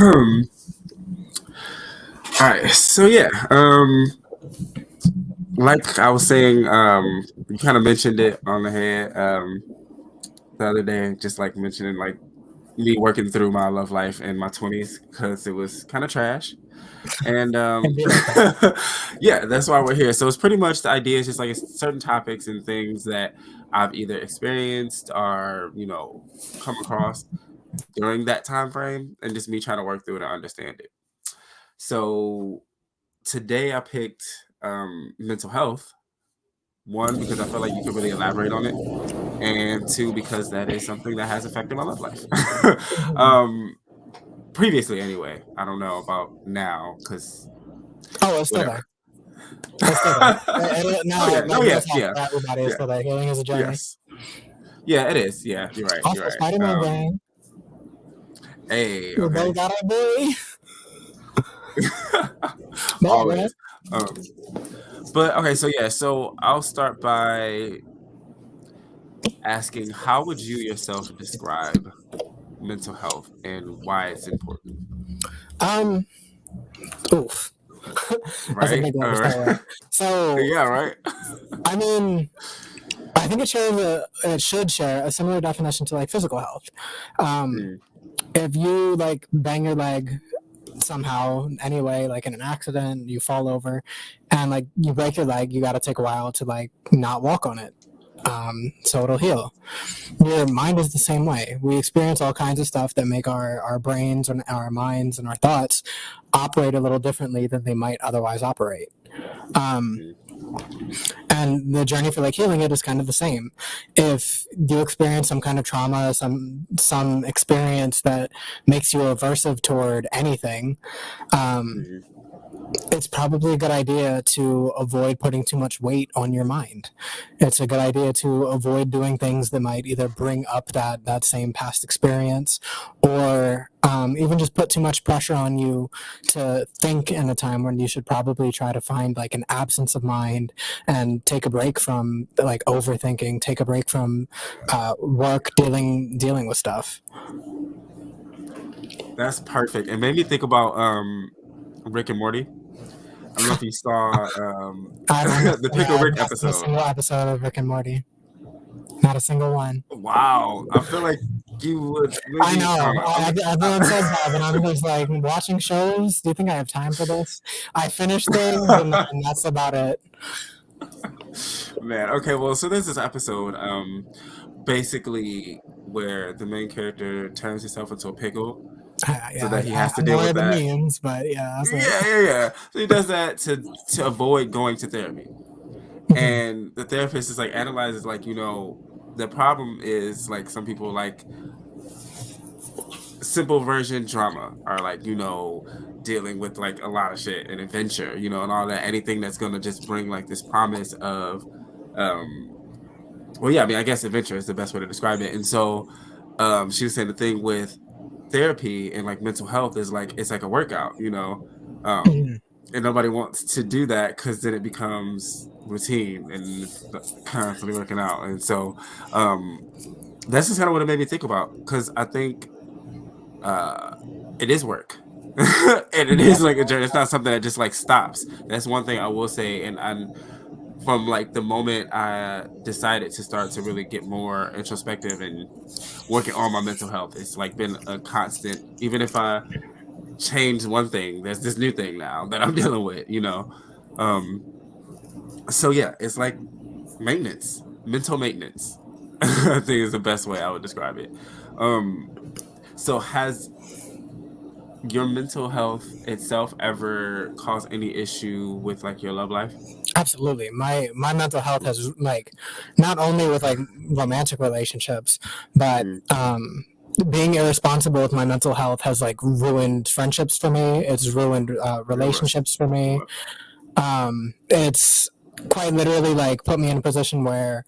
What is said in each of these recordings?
All right. So yeah, like I was saying, you kind of mentioned it on the head the other day, just like mentioning like me working through my love life in my 20s because it was kind of trash. And Can be like that. yeah, that's why we're here. So it's pretty much the idea is just like it's certain topics and things that I've either experienced or come across during that time frame, and just me trying to work through it and understand it. So today I picked mental health. One, because I feel like you could really elaborate on it, and two, because that is something that has affected my love life. Mhm. um, Previously, anyway. I don't know about now, because Oh, it's still there. whatever. It's still there. Oh Now, yeah, like no, yeah, mental health yeah, for everybody is yeah, still there. Healing is a journey. yes, yeah. It is. Yeah, you're right. You're Also, right. Spider-Man gang. Hey, We okay, both got our boy. But go ahead. always. Um, but okay, so yeah, so I'll start by asking, how would you yourself describe mental health and why it's important? Um, oof. That's a Right? big one All to right. start with. So, Yeah, right. I mean, I think it should share a similar definition to like physical health. Um, Mm, if you like bang your leg somehow anyway, like in an accident, you fall over and like you break your leg, you got to take a while to like not walk on it. So it'll heal. Your mind is the same way. We experience all kinds of stuff that make our brains and our minds and our thoughts operate a little differently than they might otherwise operate. Um, mm. and the journey for like healing it is kind of the same. If you experience some kind of trauma, some experience that makes you aversive toward anything, um, Mhm. it's probably a good idea to avoid putting too much weight on your mind. It's a good idea to avoid doing things that might either bring up that same past experience, or even just put too much pressure on you to think in a time when you should probably try to find like an absence of mind and take a break from like overthinking, take a break from work dealing with stuff. That's perfect. It made me think about Rick and Morty. I don't know if you saw I must the say Pickle I've Rick not seen a episode. single episode of Rick and Morty. Not a single one. Wow, I feel like you would I maybe. I don't know. know. I mean, Everyone says that, but I'm just like watching shows. Do you think I have time for this? I finish things, and that's about it. man. Okay, well, so there's this episode, basically where the main character turns himself into a pickle, so Yeah, that he has to I'm deal aware with of the that. memes, but yeah, that's it. Yeah, yeah, yeah. So he does that to avoid going to therapy. Mhm. And the therapist is like analyzes like the problem is like some people like simple version drama are like dealing with like a lot of shit and adventure, and all that, anything that's gonna just bring like this promise of um well, yeah, I mean, I guess adventure is the best way to describe it. And so she was saying the thing with therapy and like mental health is like it's like a workout, um Mhm. and nobody wants to do that because then it becomes routine and it's constantly working out. And so that's just kind of what it made me think about, because I think uh it is work. And it is like a journey. It's not something that just like stops. That's one thing I will say. And from like the moment I decided to start to really get more introspective and working on my mental health, it's like been a constant. Even if I change one thing, there's this new thing now that I'm dealing with. Um, so yeah, it's like maintenance, mental maintenance. I think is the best way I would describe it. Um, so has your mental health itself ever caused any issue with like your love life? Absolutely. My mental health has like not only with like romantic relationships, but Mm, being irresponsible with my mental health has like ruined friendships for me. It's ruined real life. relationships for Real me. life. It's quite literally like put me in a position where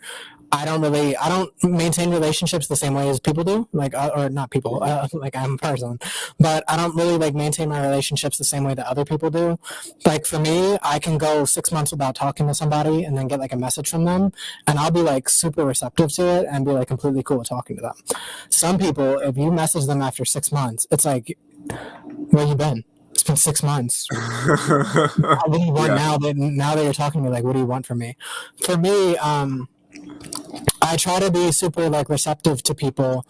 I don't maintain relationships the same way as people do, like or not people, Mhm. like I'm a person, but I don't really like maintain my relationships the same way that other people do. Like for me, I can go 6 months without talking to somebody and then get like a message from them, and I'll be like super receptive to it and be like completely cool with talking to them. Some people, if you message them after 6 months, it's like Where you been? It's been 6 months. What do you want Yeah. now that you're talking to me? Like, what do you want from me? For me, I try to be super like receptive to people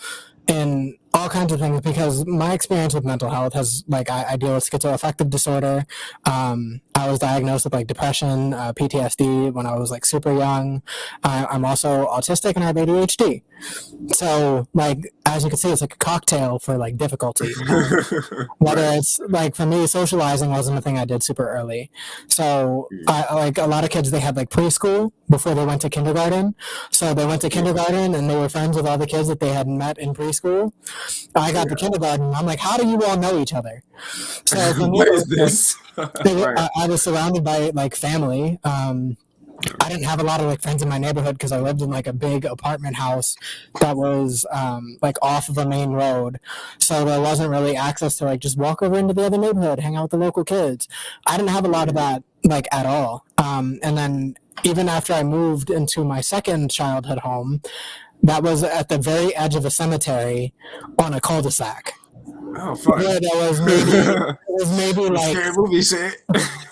in all kinds of things because my experience with mental health has like I deal with schizoaffective disorder. I was diagnosed with like depression, PTSD when I was like super young. I'm also autistic and I have ADHD. So like as you can see, it's like a cocktail for like difficulty. Whether Right. it's like for me, socializing wasn't a thing I did super early. So Mm, I like a lot of kids, they had like preschool before they went to kindergarten. So they went to yeah. kindergarten and they were friends with all the kids that they had met in preschool. I got to Yeah. kindergarten. I'm like, how do you all know each other? So for me, What is this? Right. I was surrounded by like family. I didn't have a lot of like friends in my neighborhood because I lived in like a big apartment house that was like off of a main road, so there wasn't really access to like just walk over into the other neighborhood, hang out with the local kids. I didn't have a lot of Mm. that like at all. And then even after I moved into my second childhood home, that was at the very edge of a cemetery on a cul-de-sac Oh, where fun. there was maybe Some like scary movie shit.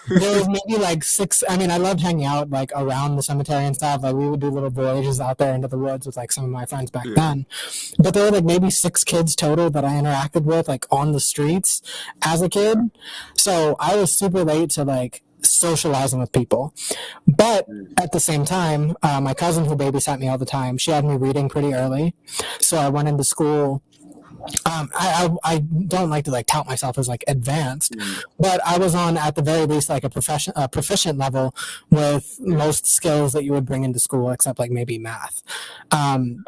there was maybe like six. I mean, I loved hanging out like around the cemetery and stuff. Like we would do little voyages out there into the woods with like some of my friends back Yeah. then. But there were like maybe six kids total that I interacted with like on the streets as a kid. So I was super late to like socializing with people. But Mm. at the same time, my cousin who babysat me all the time, she had me reading pretty early. So I went into school. I don't like to like tout myself as like advanced, Mm. but I was on at the very least like a proficient level with Yeah. most skills that you would bring into school, except like maybe math. So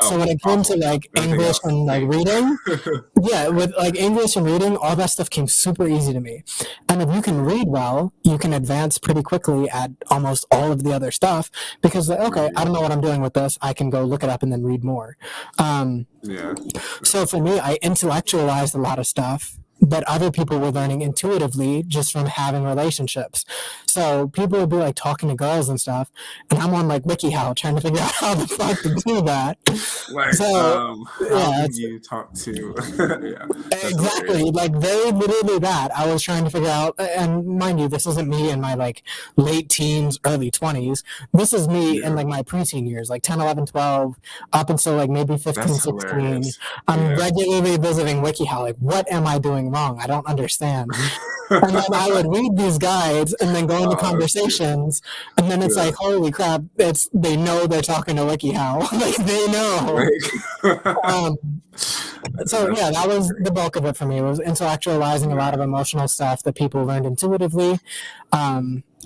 Oh, when it came to awful. like Everything English else, and like same. reading, yeah, with like English and reading, all that stuff came super easy to me. And if you can read well, you can advance pretty quickly at almost all of the other stuff because like, okay, I Mm. don't know what I'm doing with this. I can go look it up and then read more. Um, Yeah. so for me, I intellectualized a lot of stuff, but other people were learning intuitively just from having relationships. So people would be like talking to girls and stuff, and I'm on like WikiHow trying to figure out how the fuck to do that. Like, So how yeah, do it's you talk to? Yeah, that's exactly hilarious. like very literally that. I was trying to figure out, and mind you, this isn't me in my like late teens, early 20s. This is me in Yeah, like my preteen years, like 10, 11, 12, up until like maybe 15, that's 16. hilarious. I'm Yeah. regularly visiting WikiHow, like, what am I doing wrong? I don't understand. And then I would read these guides and then go into Oh, that's cute. conversations, and then it's Yeah. like, holy crap! It's they know they're talking to WikiHow, like they know. Like, Um, so that's yeah, that so was great. the bulk of it for me. It was intellectualizing a lot Yeah. of emotional stuff that people learned intuitively,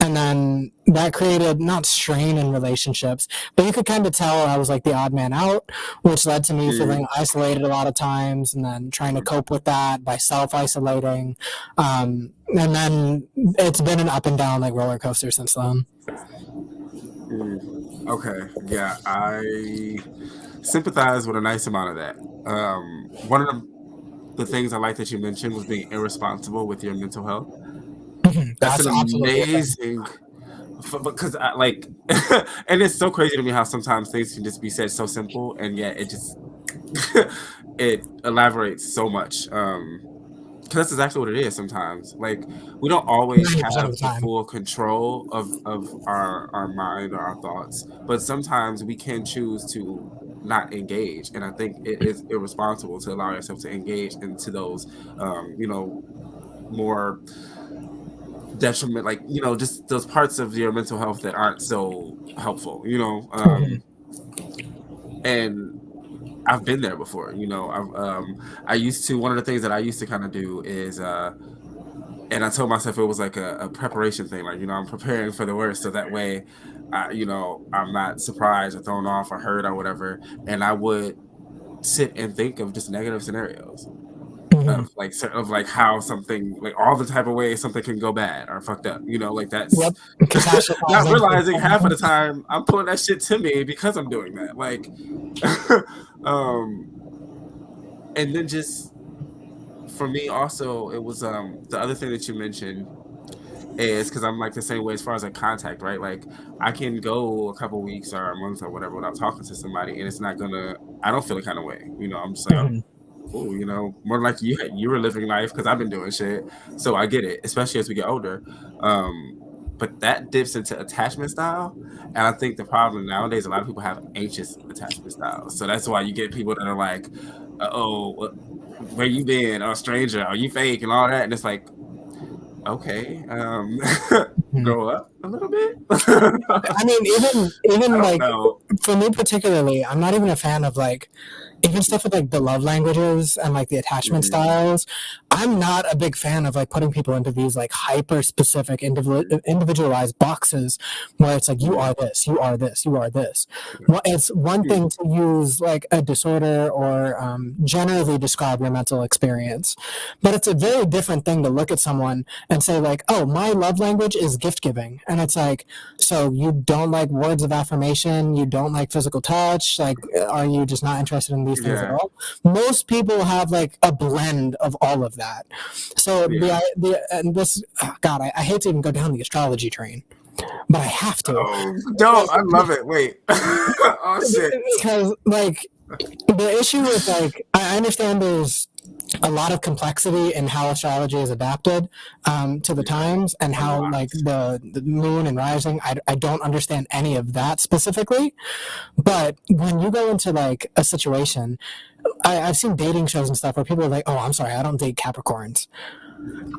and then that created not strain in relationships, but you could kind of tell I was like the odd man out, which led to me Mm. feeling isolated a lot of times, and then trying to cope with that by self isolating, and then it's been an up and down like roller coaster since then. Mm. Okay. Yeah, I sympathize with a nice amount of that. One of the things I like that you mentioned was being irresponsible with your mental health. That's an That's absolutely a thing. amazing because I like, and it's so crazy to me how sometimes things can just be said so simple, and yet it just it elaborates so much. Because that's exactly what it is sometimes. Like we don't always 90% of have the the time. full control of our mind or our thoughts, but sometimes we can choose to not engage. And I think it is irresponsible to allow yourself to engage into those, you know, more detriment, like just those parts of your mental health that aren't so helpful. Mhm. And I've been there before. I used to one of the things that I used to kind of do is and I told myself it was like a preparation thing. Like, I'm preparing for the worst. So that way, I'm not surprised or thrown off or hurt or whatever. And I would sit and think of just negative scenarios Mhm. of like how something, like all the type of ways something can go bad or fucked up. Like that's Yep. not Catastrophizing. realizing half of the time I'm pulling that shit to me because I'm doing that. Like, um, and then just for me also, it was the other thing that you mentioned is because I'm like the same way as far as like contact, right? Like I can go a couple weeks or a month or whatever without talking to somebody, and it's not gonna. I don't feel the kind of way. I'm just like, oh, Mhm. cool, more like you were living life because I've been doing shit, so I get it, especially as we get older. Um, but that dips into attachment style, and I think the problem nowadays, a lot of people have anxious attachment styles. So that's why you get people that are like, "Oh, where you been? Oh, stranger, are you fake?" and all that, and it's like, okay, Mhm. grow up a little bit. I mean, I even don't like know. for me particularly, I'm not even a fan of like even stuff with like the love languages and like the attachment Mhm. styles. I'm not a big fan of like putting people into these like hyper specific individualized boxes where it's like you Yeah, are this, you are this, you are this. yeah. Well, it's one Hmm. thing to use like a disorder or generally describe your mental experience, but it's a very different thing to look at someone and say like, oh, my love language is gift giving, and it's like, so you don't like words of affirmation, you don't like physical touch, like are you just not interested in these things at Yeah, all? Most people have like a blend of all of that. So yeah. the and this God, I hate to even go down the astrology train, but I have to Oh, don't. I love it. Wait. Oh shit. because like the issue with like I understand there's a lot of complexity in how astrology is adapted to the Yeah, times and a how lot. like the moon and rising. I don't understand any of that specifically, but when you go into like a situation, I've seen dating shows and stuff where people are like, oh, I'm sorry, I don't date Capricorns.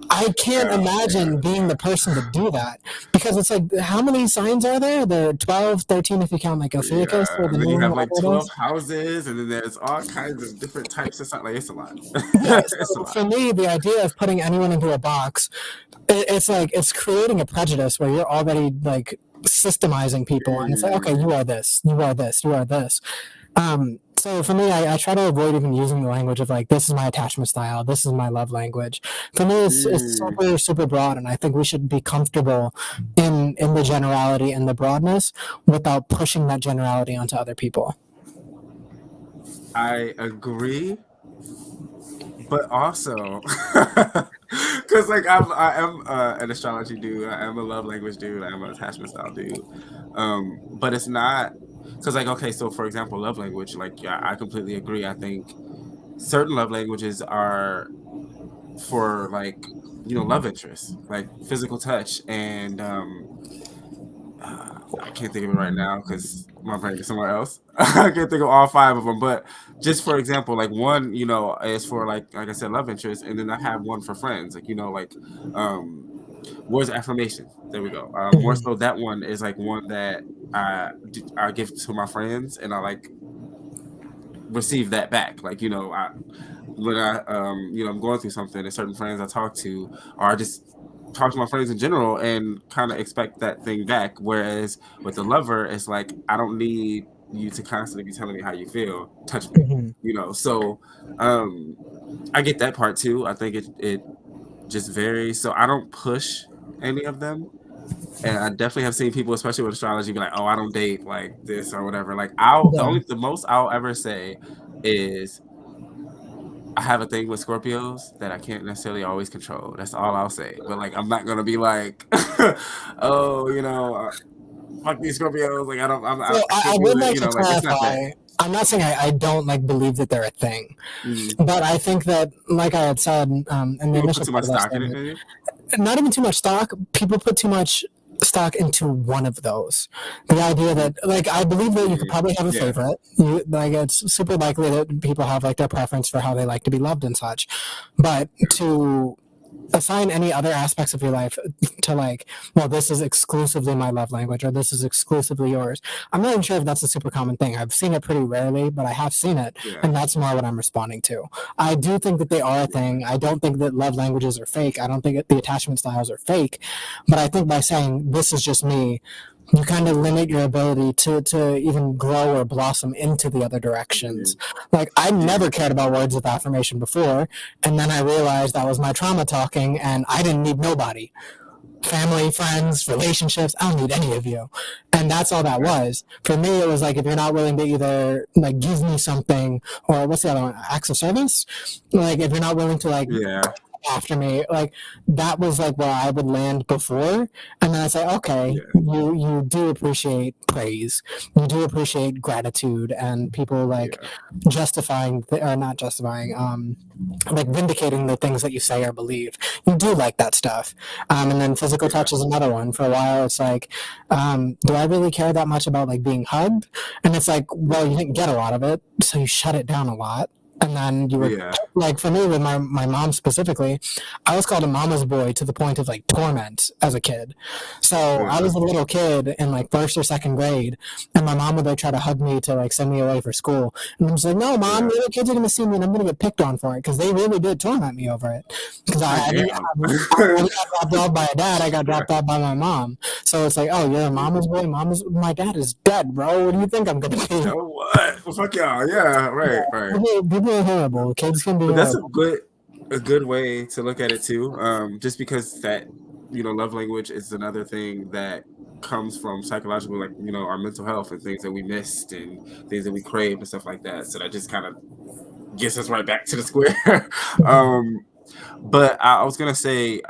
I can't Yeah. imagine being the person to do that because it's like, how many signs are there? There are 12, 13 if you count like Ophiuchus Yeah, or the and then you moon, have like whatever it 12 is. houses, and then there's all kinds of different types of stuff. Like, it's a lot. Yeah, It's a so lot. for me, the idea of putting anyone into a box, it's like it's creating a prejudice where you're already like systemizing people, and it's like, okay, Mm, you are this, you are this, you are this. So for me, I try to avoid even using the language of like, this is my attachment style, this is my love language. For me, it's mm. super, super broad, and I think we should be comfortable in the generality and the broadness without pushing that generality onto other people. I agree, but also, because like I am an astrology dude, I am a love language dude, I am an attachment style dude. But it's not because like okay, so for example, love language, like yeah, I completely agree. I think certain love languages are for like love interests, like physical touch and I can't think of it right now because my brain is somewhere else. I can't think of all five of them, but just for example, like one, is for like I said, love interest, and then I have one for friends, like um, words of affirmation. There we go. More Mhm. so, that one is like one that I give to my friends, and I like receive that back. Like when I'm going through something, and certain friends I talk to, or I just talk to my friends in general and kind of expect that thing back. Whereas with the lover, it's like I don't need you to constantly be telling me how you feel. Touch me, Mhm. So um, I get that part too. I think it just varies. So I don't push any of them. And I definitely have seen people, especially with astrology, be like, "Oh, I don't date like this or whatever." Like, Yeah. the most I'll ever say is I have a thing with Scorpios that I can't necessarily always control. That's all I'll say. But like, I'm not gonna be like, oh, fuck these Scorpios. Like, So I I can't do would it. like to Like it's not that. clarify. I'm not saying I don't like believe that they're a thing, Mhm. but I think that, like I had said in the People put initial too part much of that stock in it, statement, maybe. not even too much stock. People put too much stock into one of those. The idea that, like, I believe that you could Mhm. probably have a Yeah, favorite. Like, it's super likely that people have like their preference for how they like to be loved and such. But yeah, to assign any other aspects of your life to like, well, this is exclusively my love language or this is exclusively yours. I'm not even sure if that's a super common thing. I've seen it pretty rarely, but I have seen it, yeah, and that's more what I'm responding to. I do think that they are a yeah. thing. I don't think that love languages are fake. I don't think that the attachment styles are fake, but I think by saying this is just me, you kind of limit your ability to even grow or blossom into the other directions. Mhm. Like, I Yeah, never cared about words of affirmation before, and then I realized that was my trauma talking, and I didn't need nobody. Family, friends, relationships, I don't need any of you. And that's all that yeah, was. For me, it was like, if you're not willing to either like give me something, or what's the other one? Acts of service? Like, if you're not willing to like yeah. after me. Like that was like where I would land before, and then I say, okay, Yeah, you do appreciate praise, you do appreciate gratitude, and people like yeah, justifying or not justifying, like vindicating the things that you say or believe. You do like that stuff, and then physical yeah, touch is another one. For a while, it's like, do I really care that much about like being hugged? And it's like, well, you didn't get a lot of it, so you shut it down a lot. And then you were yeah, like, for me, with my mom specifically, I was called a mama's boy to the point of like torment as a kid. So I yeah. was a little kid in like first or second grade, and my mom would like try to hug me to like send me away for school. And I was like, no, mom, Yeah. the other kids are going to see me and I'm going to get picked on for it because they really did torment me over it. Because God I didn't damn. have, I got dropped off by a dad, I got Yeah. dropped off by my mom. So it's like, oh, you're a mama's boy? My dad is dead, bro. What do you think I'm going to be? So what? Well, fuck y'all. Yeah, right, right. People are horrible. Kids can be But that's horrible. a good way to look at it too. Just because that, love language is another thing that comes from psychological, like, our mental health and things that we missed and things that we crave and stuff like that. So that just kind of gets us right back to the square. um, but I was gonna say,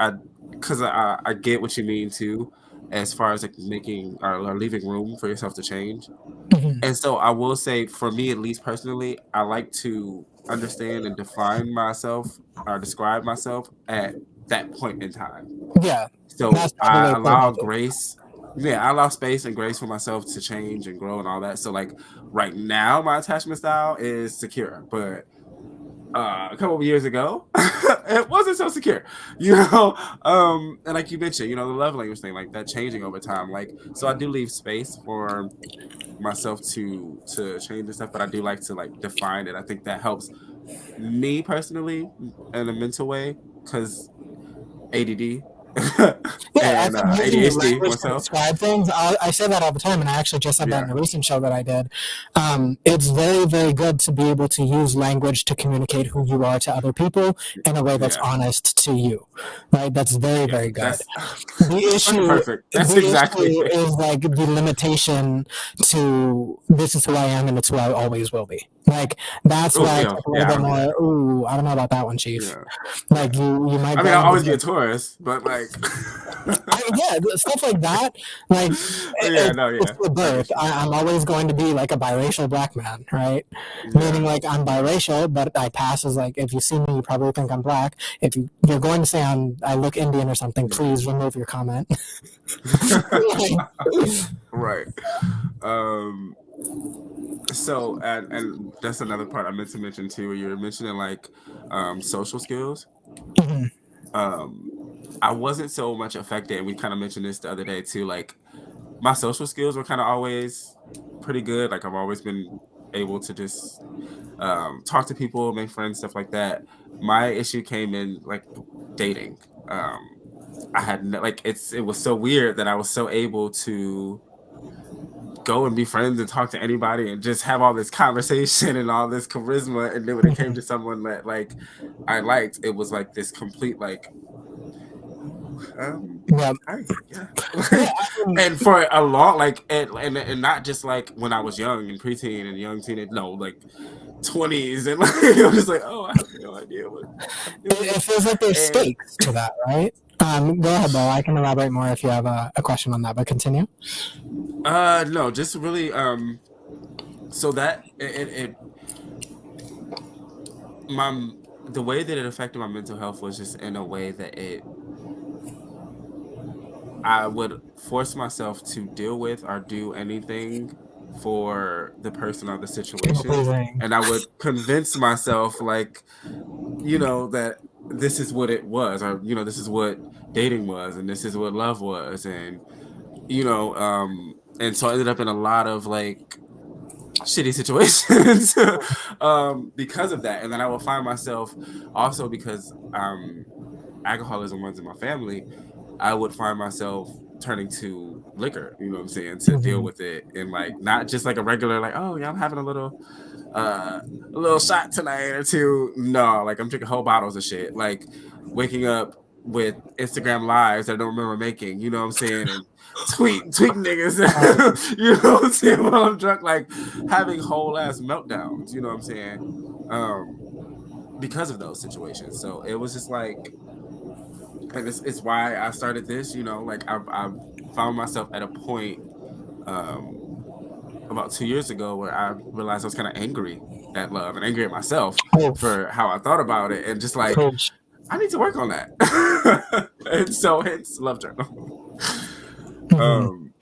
because I get what you mean too, as far as like making or leaving room for yourself to change. Mhm. And so I will say, for me, at least personally, I like to understand and define myself or describe myself at that point in time. Yeah, So that's probably I the way to put allow it, too. grace. Yeah, I allow space and grace for myself to change and grow and all that. So like right now, my attachment style is secure, but a couple of years ago, it wasn't so secure, and like you mentioned, the love language thing, like that changing over time. Like, so I do leave space for myself to change and stuff, but I do like to like define it. I think that helps me personally in a mental way because ADD Yeah, I and think using your ADHD language to myself. describe things, I say that all the time, and I actually just said that Yeah, in a recent show that I did. It's very, very good to be able to use language to communicate who you are to other people in a way that's yeah, honest to you, right? That's very, yeah. very good. That's The fucking issue, perfect. That's the exactly issue it. is like the limitation to this is who I am and it's who I always will be. Like that's Oh where I yeah, take a little yeah. I bit don't do that. more. Ooh, I don't know about that one, Chief. Yeah, Like yeah. you might I mean, grow I'll into always be a tourist, but like, yeah, stuff like that. Like yeah, no, it's yeah, the I birth. get you. I'm always going to be like a biracial black man, right? Meaning Yeah. like I'm biracial, but I pass as like if you see me, you probably think I'm black. If you're going to say I look Indian or something, Yeah. please remove your comment. Right. Um, so and that's another part I meant to mention too, where you were mentioning like social skills. Mhm. Um I wasn't so much affected, and we kind of mentioned this the other day too. Like my social skills were kind of always pretty good. Like I've always been able to just talk to people, make friends, stuff like that. My issue came in like dating. I had like it was so weird that I was so able to go and be friends and talk to anybody and just have all this conversation and all this charisma. And then when it came to someone that like I liked, it was like this complete like Yeah, hi, yeah. yeah. Like, and for a long like and not just like when I was young and preteen and young teenage, no, like 20s and like I'm just like, oh, I have no idea what I'm doing. It feels like there's And stakes to that, right? Go ahead, though. I can elaborate more if you have a question on that, but continue. no, just really so that it my the way that it affected my mental health was just in a way that I would force myself to deal with or do anything for the person or the People situation. pleasing. And I would convince myself, like, that this is what it was, or, this is what dating was, and this is what love was. And so I ended up in a lot of like shitty situations because of that. And then I would find myself also because alcoholism runs in my family, I would find myself turning to liquor, you know what I'm saying, to deal Mhm. with it. And like not just like a regular, like, oh yeah, I'm having a little shot tonight or two. No, like I'm drinking whole bottles of shit. Like waking up with Instagram lives that I don't remember making, you know what I'm saying, and tweet niggas, you know what I'm saying, while I'm drunk, like having whole ass meltdowns, you know what I'm saying, because of those situations. So it was just like and it's why I started this. Like I've found myself at a point um, about 2 years ago where I realized I was kind of angry at love and angry at myself Oof. for how I thought about it, and just like Oof. I need to work on that. And so it's love journal. Mhm. um,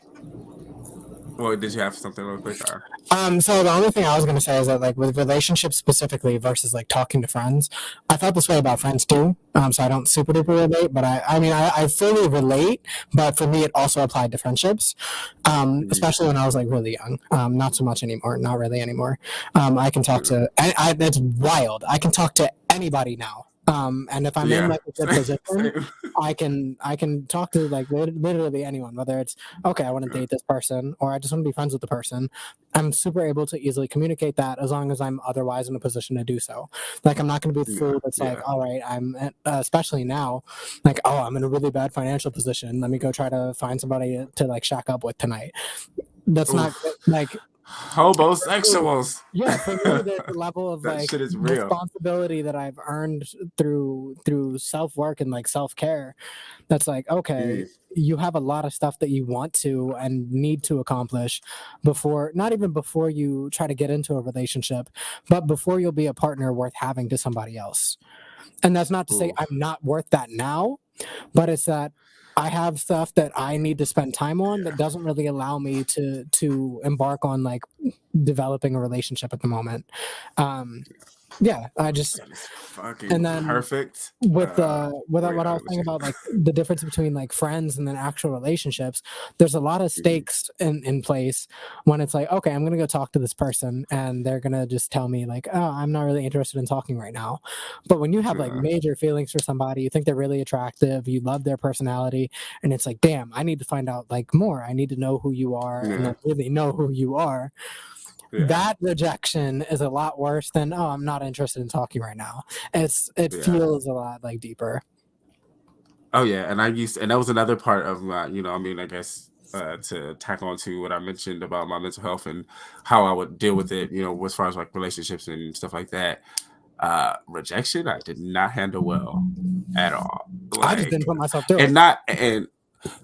well, did you have something real quick? So the only thing I was gonna say is that like with relationships specifically versus like talking to friends, I felt this way about friends too. So I don't super duper relate, but I fully relate, but for me it also applied to friendships. Mhm. Especially when I was like really young. Not so much anymore, not really anymore. I can talk Yeah. to that's wild. I can talk to anybody now. And if I'm in Yeah. like a good position, Same. I can talk to like literally anyone, whether it's okay, I want to Yeah. date this person or I just want to be friends with the person. I'm super able to easily communicate that as long as I'm otherwise in a position to do so. Like I'm not going to be the Yeah. fool that's like, Yeah. all right, especially now, like, oh, I'm in a really bad financial position. Let me go try to find somebody to like shack up with tonight. That's not Oof. like for me, Homosexuals. yeah, for me, there's a level of That like shit is real. responsibility that I've earned through self work and like self care. That's like, okay, Mm, you have a lot of stuff that you want to and need to accomplish before, not even before you try to get into a relationship, but before you'll be a partner worth having to somebody else. And that's not to say I'm oof. not worth that now, but it's that I have stuff that I need to spend time on that Yeah. doesn't really allow me to embark on like developing a relationship at the moment. Um, yeah, I just That is fucking and then perfect. with Wait, what I I'll was let saying you. about like the difference between like friends and then actual relationships, there's a lot of Mhm. stakes in place when it's like, okay, I'm gonna go talk to this person and they're gonna just tell me like, oh, I'm not really interested in talking right now. But when you have like Yeah. major feelings for somebody, you think they're really attractive, you love their personality, and it's like, damn, I need to find out like more. I need to know who you are and Yeah. then really know who you are. Yeah. That rejection is a lot worse than, oh, I'm not interested in talking right now. It Yeah. feels a lot like deeper. Oh yeah, and that was another part of my, I mean, I guess to tack on to what I mentioned about my mental health and how I would deal with it, as far as like relationships and stuff like that. Rejection, I did not handle well at all. I just didn't Like, put myself through and it. not, and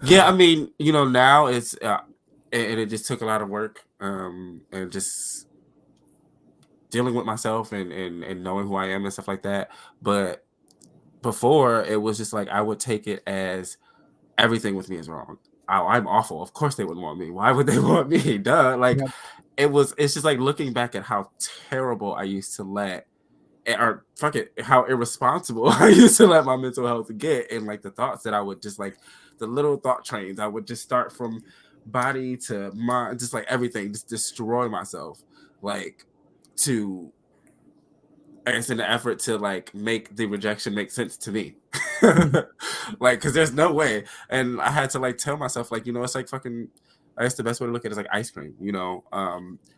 yeah, I mean, now it's, and it just took a lot of work, and just dealing with myself and knowing who I am and stuff like that. But before, it was just like I would take it as everything with me is wrong. I'm awful. Of course they wouldn't want me. Why would they want me? Duh. Like Yep. it's just like looking back at how terrible I used to or fuck it, how irresponsible I used to let my mental health get, and like the thoughts that I would just like the little thought trains. I would just start from body to mind, just like everything, just destroy myself, like to I guess in the effort to like make the rejection make sense to me. Mhm. Like, cause there's no way. And I had to like tell myself, like, it's like fucking I guess the best way to look at it is like ice cream.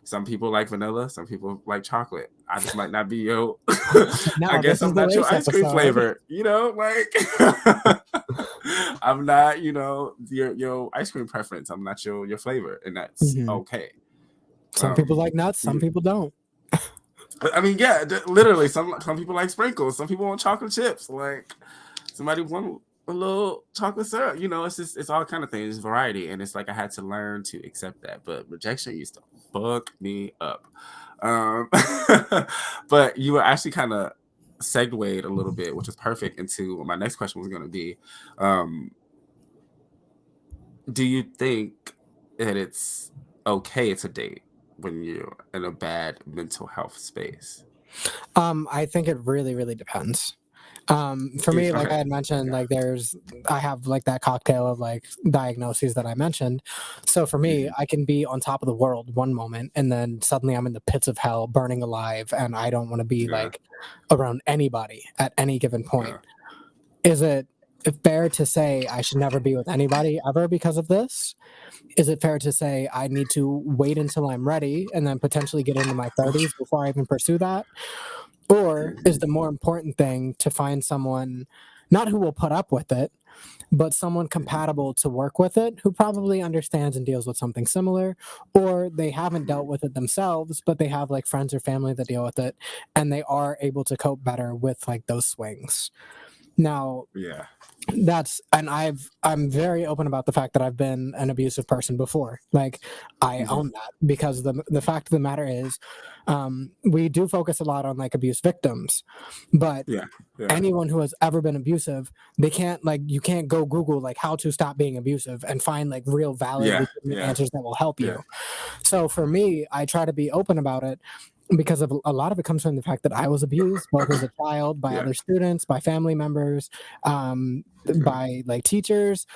Some people like vanilla, some people like chocolate. I just might not be your I Now guess this is I'm the not your race ice cream episode. flavor, like I'm not, your ice cream preference. I'm not your flavor, and that's Mhm. okay. Some people Um like nuts, some people don't. I mean, yeah, literally. Some people like sprinkles. Some people want chocolate chips. Like somebody want a little chocolate syrup. It's all kind of things. It's variety, and it's like I had to learn to accept that. But rejection used to fuck me up. Um, but you were actually kind of segued a little bit, which was perfect into what my next question was going to be. Um, do you think that it's okay to date when you're in a bad mental health space? I think it really, really depends. For me, like Okay. I had mentioned, Yeah. like I have like that cocktail of like diagnoses that I mentioned. So for me, Mhm. I can be on top of the world one moment and then suddenly I'm in the pits of hell, burning alive, and I don't want to be Yeah. like around anybody at any given point. Yeah. Is it fair to say I should never be with anybody ever because of this? Is it fair to say I need to wait until I'm ready and then potentially get into my 30s before I even pursue that? Or is Mhm. the more important thing to find someone not who will put up with it, but someone Mhm. compatible to work with it, who probably understands and deals with something similar, or they haven't dealt Mhm. with it themselves, but they have like friends or family that deal with it and they are able to cope better with like those swings. Now, Yeah. and I'm very open about the fact that I've been an abusive person before. Like, I Hmm. own that, because the fact of the matter is, we do focus a lot on like abuse victims, but Yeah. Yeah. anyone who has ever been abusive, they can't, like, you can't go Google like how to stop being abusive and find like real valid Yeah. legitimate Yeah. answers that will help Yeah. you. So for me, I try to be open about it, because of a lot of it comes from the fact that I was abused both as a child, by Yeah. other students, by family members, Okay. by like teachers.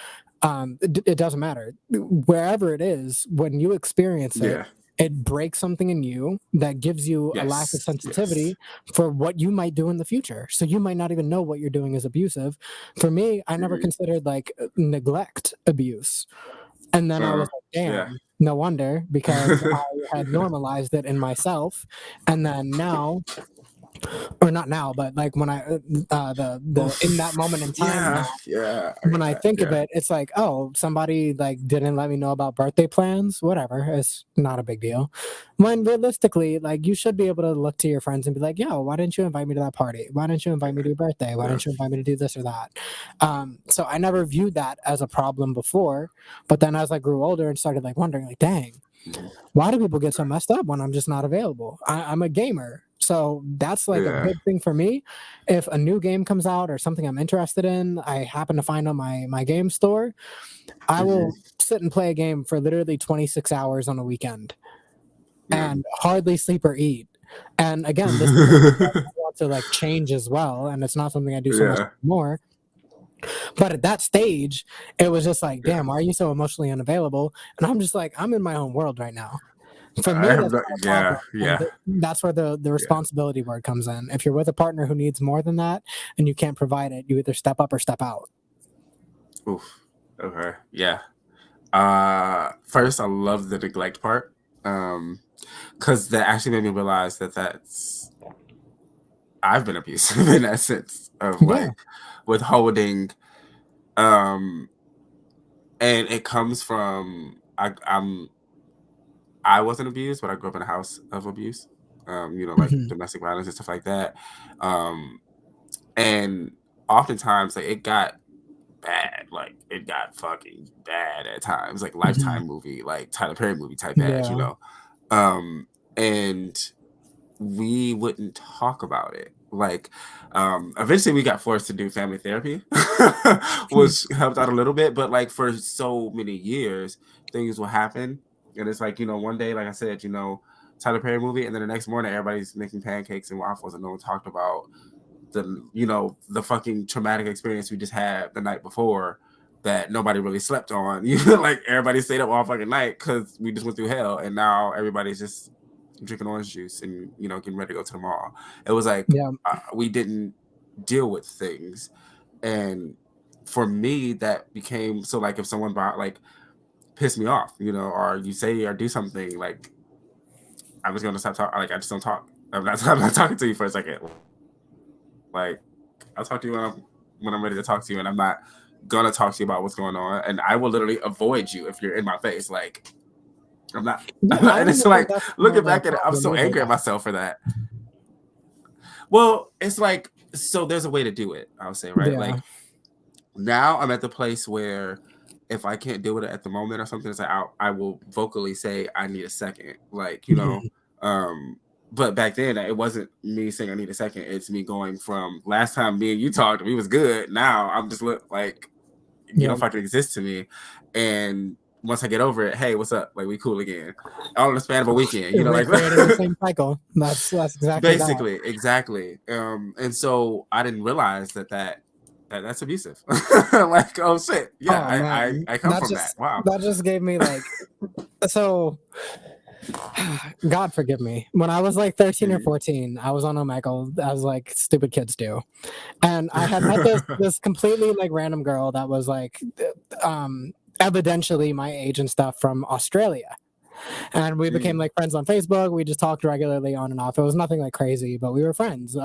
It doesn't matter wherever it is. When you experience it, Yeah. it breaks something in you that gives you a lack of Yes. Yes. sensitivity for what you might do in the future. So you might not even know what you're doing is abusive. For me, I never Mhm. considered like neglect abuse. And then I was like, Yeah. damn, no wonder, because I had normalized it in myself. And then now, or not now, but like when the in that moment in Oof. time Yeah. now, Yeah. I when get I that. think of Yeah. it, it's like, oh, somebody like didn't let me know about birthday plans. Whatever, it's not a big deal. When realistically, like, you should be able to look to your friends and be like, yo, why didn't you invite me to that party? Why didn't you invite me to your birthday? Why Yeah. didn't you invite me to do this or that? So I never viewed that as a problem before, but then as I grew older and started like wondering, like, dang, Mhm. why do people get so messed up when I'm just not available? I'm a gamer. So that's like a Yeah. big thing for me. If a new game comes out or something I'm interested in, I happen to find on my game store, I Mhm. will sit and play a game for literally 26 hours on a weekend Yeah. and hardly sleep or eat. And again, this is something that I want to like change as well. And it's not something I do so much Yeah. more. But at that stage, it was just like, Yeah. damn, why are you so emotionally unavailable? And I'm just like, I'm in my own world right now. For I me, have that's no. not a Yeah. problem, and Yeah. that's where the Yeah. responsibility word comes in. If you're with a partner who needs more than that and you can't provide it, you either step up or step out. Oof. Okay. Yeah. First, I love the neglect part. Because that actually made me realize that I've been abusive in that sense of Yeah. like withholding. Um, and it comes from I wasn't abused, but I grew up in a house of abuse. Like Mhm. domestic violence and stuff like that. Um, and oftentimes, like it got bad. Like it got fucking bad at times. Like Mhm. Lifetime movie, like Tyler Perry movie type bad. Yeah. And we wouldn't talk about it. Like, eventually we got forced to do family therapy, Hmm. which helped out a little bit. But like for so many years, things will happen, and it's like one day, like I said, Tyler Perry movie, and then the next morning everybody's making pancakes and waffles, and no one talked about the fucking traumatic experience we just had the night before that nobody really slept on. Like everybody stayed up all fucking night because we just went through hell, and now everybody's just drinking orange juice and getting ready to go to the mall. It was like Yeah. we didn't deal with things, and for me that became so like if someone bought like pissed me off, or you say or do something like I'm just gonna stop talking. Like I just don't talk. I'm not talking to you for a second. Like I'll talk to you when I'm ready to talk to you, and I'm not gonna talk to you about what's going on. And I will literally avoid you if you're in my face. Like I'm not. Yeah, I And don't it's even think like that's more looking of a back at it, I'm problem so either, angry at though. myself for that. Well, it's like so. There's a way to do it. I'll say right. Yeah. Like now, I'm at the place where if I can't deal with it at the moment or something, it's like I will vocally say I need a second. Like Mhm. um, but back then it wasn't me saying I need a second. It's me going from last time me and you talked, we was good. Now I'm just like you don't Yep. fucking exist to me. And once I get over it, hey, what's up? Like we cool again. All in the span of a weekend, like Recreating the same cycle. That's exactly that. basically, exactly. And so I didn't realize that's abusive. Like, oh shit, yeah, Oh man, I come from that. Wow. that just gave me like, so God forgive me. When I was like 13 or Mhm. 14, I was on Omegle, as like stupid kids do. And I had met this completely like random girl that was like evidentially my age and stuff, from Australia. And we became Mhm. like friends on Facebook. We just talked regularly on and off. It was nothing like crazy, but we were friends.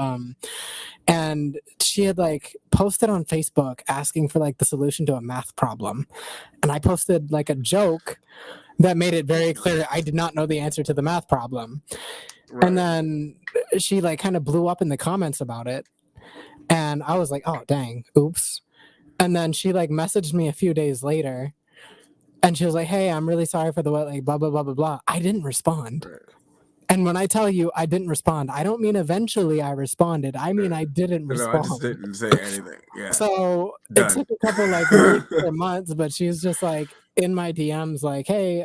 And she had like posted on Facebook asking for like the solution to a math problem. And I posted like a joke that made it very clear I did not know the answer to the math problem. And Right. then she like kind of blew up in the comments about it. And I was like, oh, dang, oops. And then she like messaged me a few days later and she was like, hey, I'm really sorry for the what, like, blah, blah, blah, blah, blah. I didn't respond. Right. And when I tell you I didn't respond, I don't mean eventually I responded. I mean I didn't No, I just respond. didn't say anything. Yeah. So it Done. took a couple like weeks or months, but she's just like in my DMs, like, hey,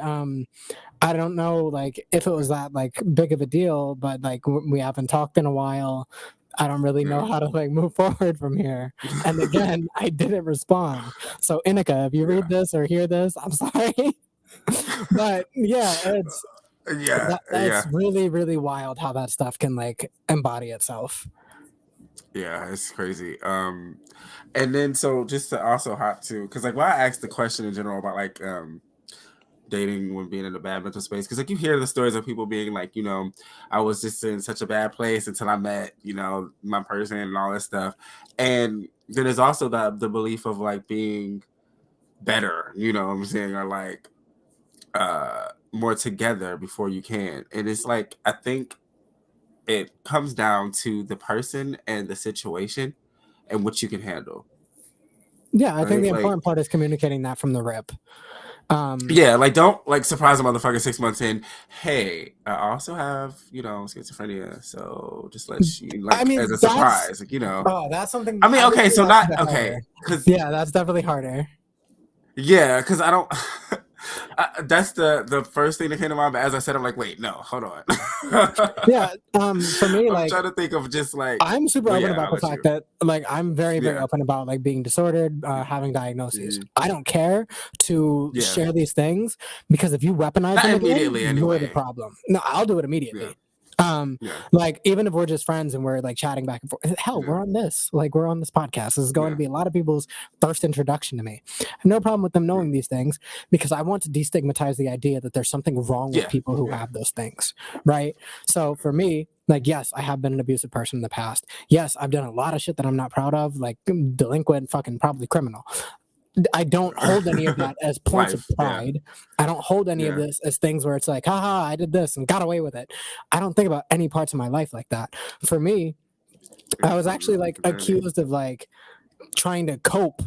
I don't know, like if it was that like big of a deal, but like we haven't talked in a while. I don't really know Yeah. how to like move forward from here. And again, I didn't respond. So Inika, if you read Yeah. this or hear this, I'm sorry. But yeah, Yeah. that's Yeah. really, really wild how that stuff can like embody itself. Yeah. It's crazy. And then so just to also hop to, because like why I asked the question in general about like dating when being in a bad mental space, because like you hear the stories of people being like, I was just in such a bad place until I met, my person and all this stuff. And then there's also the belief of like being better, you know what I'm saying, or like more together before you can. And it's like I think it comes down to the person and the situation and what you can handle. Yeah, I think Right? the Like, important part is communicating that from the rip. yeah, like don't like surprise a motherfucker 6 months in. Hey, I also have, schizophrenia, so just let you I like as mean, a surprise, that's something. I mean, I would okay, say so that's a not bit okay, harder. because Yeah, that's definitely harder. yeah, because I don't. That's the first thing that came to mind. But as I said, I'm like, wait, no, hold on. Yeah, for me, I'm like trying to think of just like, I'm super well, open yeah, about I'll the let fact you. that like I'm very, very Yeah, open about like being disordered, having diagnoses. hmm I don't care to yeah, share these things because if you weaponize not them again, immediately you're the anyway. problem. No, I'll do it Yeah, immediately. yeah, Like even if we're just friends and we're like chatting back and forth, hell, yeah, we're on this. Like we're on this podcast. This is going to yeah, be a lot of people's first introduction to me. I have no problem with them yeah, knowing these things because I want to destigmatize the idea that there's something wrong with yeah, people who yeah, have those things, right? So for me, like yes, I have been an abusive person in the past. Yes, I've done a lot of shit that I'm not proud of, like delinquent, fucking probably criminal. I don't hold any of that as points of life. Yeah, pride. I don't hold any of yeah, this as things where it's like, haha, I did this and got away with it. I don't think about any parts of my life like that. For me, I was actually like accused of like trying to cope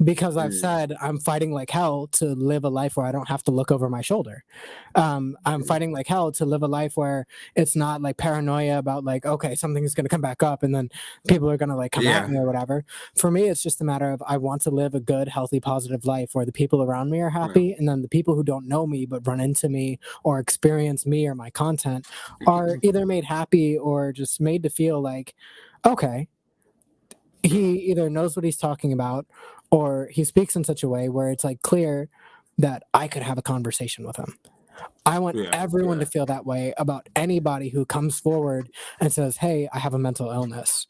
because I've Mm, said I'm fighting like hell to live a life where I don't have to look over my shoulder. I'm mm, fighting like hell to live a life where it's not like paranoia about like, okay, something's going to come back up and then people are going to like come at yeah, me or whatever. For me, it's just a matter of I want to live a good, healthy, positive life where the people around me are yeah, happy. And then the people who don't know me but run into me or experience me or my content are either made happy or just made to feel like, okay, he either knows what he's talking about or he speaks in such a way where it's like clear that I could have a conversation with him. I want yeah, everyone to yeah, feel that way about anybody who comes forward and says, "Hey, I have a mental illness."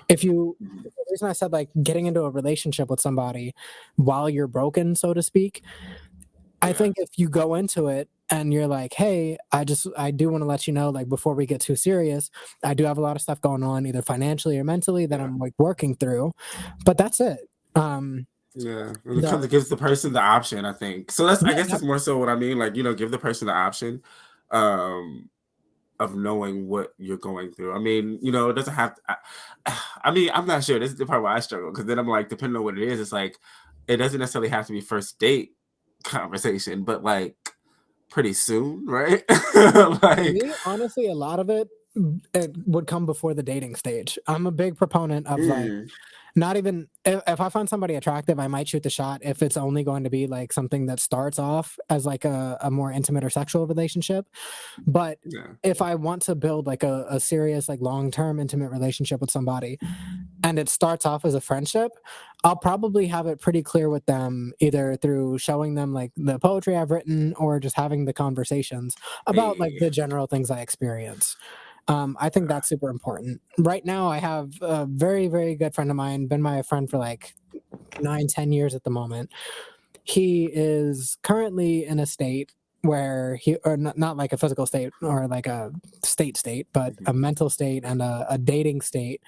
If you mhm, The reason I said like getting into a relationship with somebody while you're broken, so to speak, I yeah, think if you go into it and you're like, "Hey, I do want to let you know like before we get too serious, I do have a lot of stuff going on either financially or mentally that yeah. I'm like working through." But that's it. Yeah, and it The kind of gives the person the option, I think. So I Yeah, guess yep. that's more so what I mean. Like, give the person the option, um, of knowing what you're going through. I mean, it doesn't have to. I mean, I'm not sure. This is the part where I struggle because then I'm like, depending on what it is, it's like it doesn't necessarily have to be first date conversation, but like pretty soon, right? For Like, me, honestly, a lot of it would come before the dating stage. I'm a big proponent of like mm, not even if I find somebody attractive, I might shoot the shot if it's only going to be like something that starts off as like a more intimate or sexual relationship. But yeah, if I want to build like a serious, like long term intimate relationship with somebody and it starts off as a friendship, I'll probably have it pretty clear with them either through showing them like the poetry I've written or just having the conversations about like hey, the general things I experience. I think that's super important. Right now, I have a very, very good friend of mine, been my friend for like 9, 10 years at the moment. He is currently in a state where or not like a physical state or like a state, but mhm, a mental state and a dating state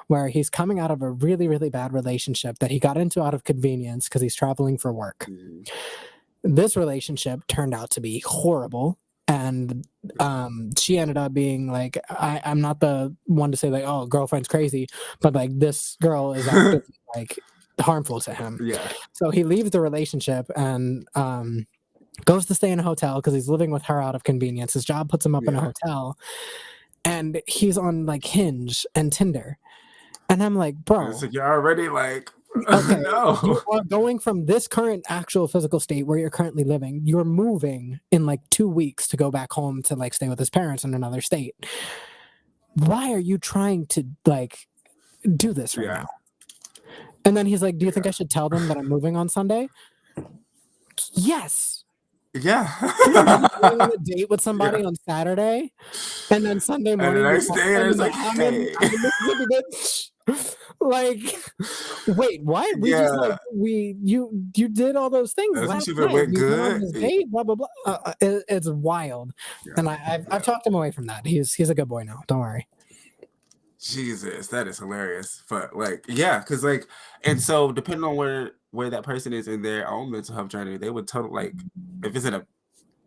where he's coming out of a really, really bad relationship that he got into out of convenience because he's traveling for work. mhm, This relationship turned out to be horrible. and she ended up being like, I'm not the one to say like, oh, girlfriend's crazy, but like this girl is actively like harmful to him. Yeah. So he leaves the relationship and goes to stay in a hotel because he's living with her out of convenience. His job puts him up in a Yeah. hotel, and he's on like Hinge and Tinder. And I'm like, And it's bro, like you're already like, okay, you no. are going from this current actual physical state where you're currently living, you're moving in like 2 weeks to go back home to like stay with his parents in another state. Why are you trying to like do this right Yeah. now? And then he's like, do you think Yeah. I should tell them that I'm moving on Sunday? Yes. Yeah. Imagine going on a date with Yeah. somebody on Saturday, and then Sunday And the morning you next call day, them it's and like, hey. I'm in Mississippi, bitch. Like, wait, what? We just like Yeah. you did all those things last Especially if it night. went We went on good. this date, blah blah blah. It's wild, Yeah. and I've Yeah. talked him away from that. He's a good boy now. Don't worry. Jesus, that is hilarious. But like, yeah, because like, and so depending on where that person is in their own mental health journey, they would totally like, if it's in a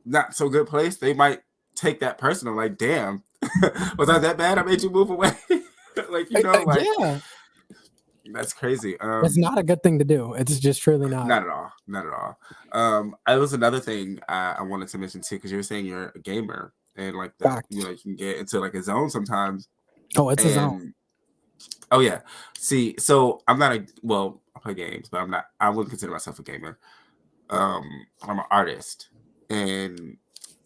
not so good place, they might take that personal. Like, damn, was I that bad? I made you move away. Like, like Yeah, that's crazy. it's not a good thing to do. It's just truly not. Not at all. Not at all. It was another thing I wanted to mention too, because you were saying you're a gamer and like that, Fact. you can get into like a zone sometimes. Oh, it's his own. And oh yeah, see, so I'm not I play games, but I wouldn't consider myself a gamer. I'm an artist, and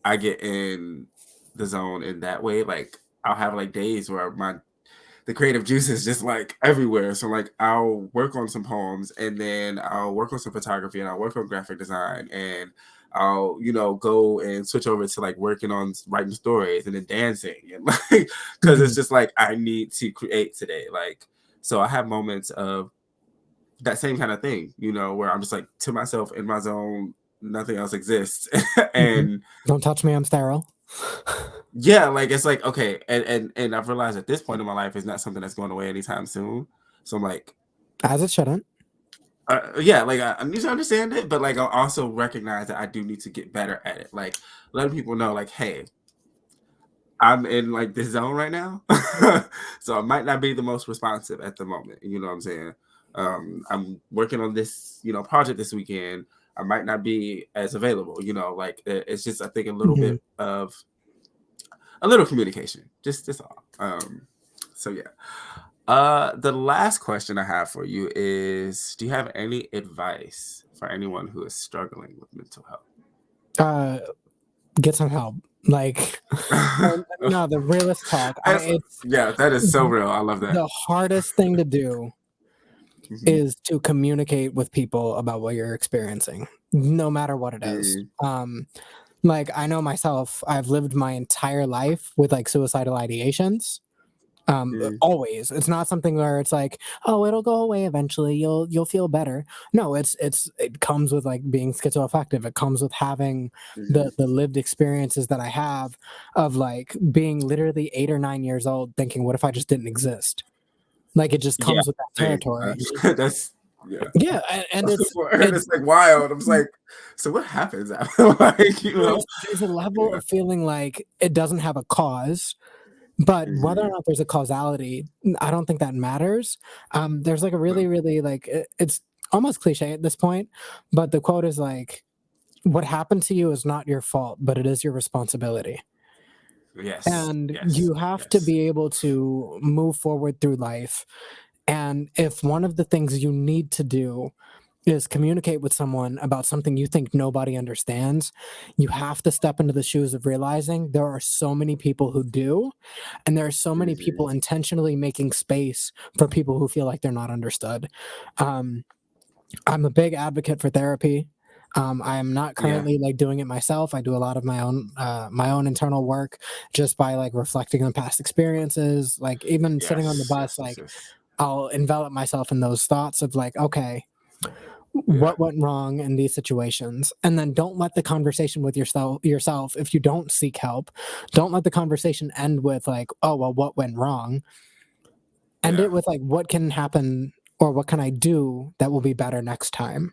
I get in the zone in that way. Like I'll have like days where the creative juice is just like everywhere. So like I'll work on some poems, and then I'll work on some photography, and I'll work on graphic design, and I'll go and switch over to like working on writing stories and then dancing, and like because it's just like I need to create today. Like so I have moments of that same kind of thing, where I'm just like to myself in my zone, nothing else exists. And Don't touch me, I'm sterile. yeah, like it's like okay, and I've realized at this point in my life is not something that's going away anytime soon. So I'm like, As it shouldn't. yeah, like I need to understand it, but like I also recognize that I do need to get better at it. Like letting people know, like, hey, I'm in like this zone right now, so I might not be the most responsive at the moment. You know what I'm saying? I'm working on this, project this weekend. I might not be as available. Like it's just I think a little bit of a little communication, just all. So yeah. The last question I have for you is: do you have any advice for anyone who is struggling with mental health? Get some help. Like, no, the realest talk. Yeah, that is so real. I love that. The hardest thing to do is to communicate with people about what you're experiencing, no matter what it is. Like I know myself, I've lived my entire life with like suicidal ideations. Always. It's not something where it's like, oh, it'll go away eventually. You'll feel better. No, it comes with like being schizoaffective. It comes with having the lived experiences that I have of like being literally 8 or 9 years old thinking, what if I just didn't exist? Like it just comes with that territory. That's yeah, and it's like wild. I'm just like, so what happens after? Like, there's a level of feeling like it doesn't have a cause. But whether or not there's a causality, I don't think that matters. There's like a really, really like it's almost cliche at this point, but the quote is like, "What happened to you is not your fault, but it is your responsibility." Yes, And you have to be able to move forward through life. And if one of the things you need to do is communicate with someone about something you think nobody understands, you have to step into the shoes of realizing there are so many people who do, and there are so many people intentionally making space for people who feel like they're not understood. I'm a big advocate for therapy. I am not currently like doing it myself. I do a lot of my own internal work just by like reflecting on past experiences. Like even sitting on the bus, like I'll envelop myself in those thoughts of like, okay, what went wrong in these situations, and then don't let the conversation with yourself if you don't seek help, don't let the conversation end with like, oh well, what went wrong. End it with like, what can happen or what can I do that will be better next time.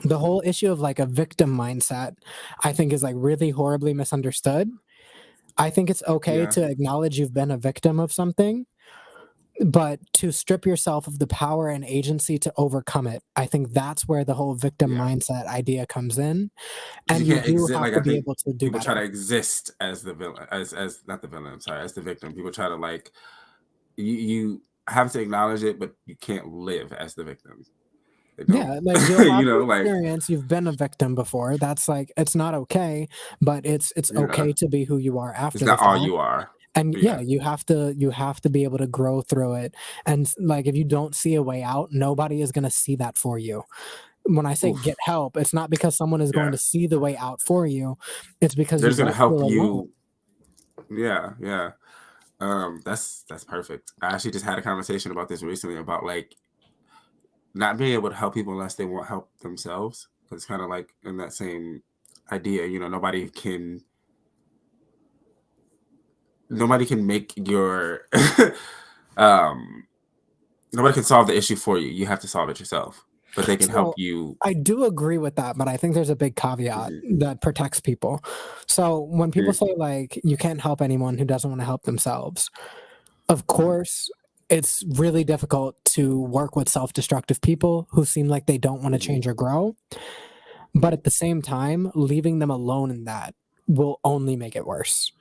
The whole issue of like a victim mindset, I think, is like really horribly misunderstood. I think it's okay Yeah, to acknowledge you've been a victim of something, but to strip yourself of the power and agency to overcome it. I think that's where the whole victim yeah. mindset idea comes in. Because And you you can't do exist. have Like to I be think able to do people try to better. exist as the villain, as not the villain. I'm sorry, as the victim. People try to like you have to acknowledge it, but you can't live as the victim. They don't. Yeah, like you'll have the Like experience, you've been a victim before. That's like it's not okay, but it's yeah, okay to be who you are it's after the not all fact. you are. And yeah, Yeah. you have to be able to grow through it. And like if you don't see a way out, nobody is going to see that for you. When I say get Oof. help, it's not because someone is going Yeah. to see the way out for you. It's because They're you just gonna won't help feel alone. you. Yeah, yeah. That's perfect. I actually just had a conversation about this recently about like not being able to help people unless they want help themselves. It's kind of like in that same idea, nobody can make your um nobody can solve the issue for you. You have to solve it yourself. But they can help So you. I do agree with that, but I think there's a big caveat Mhm, that protects people. So when people mhm, say like you can't help anyone who doesn't want to help themselves, of mhm, course, it's really difficult to work with self-destructive people who seem like they don't want to mhm, change or grow. But mhm. at the same time, leaving them alone in that will only make it worse.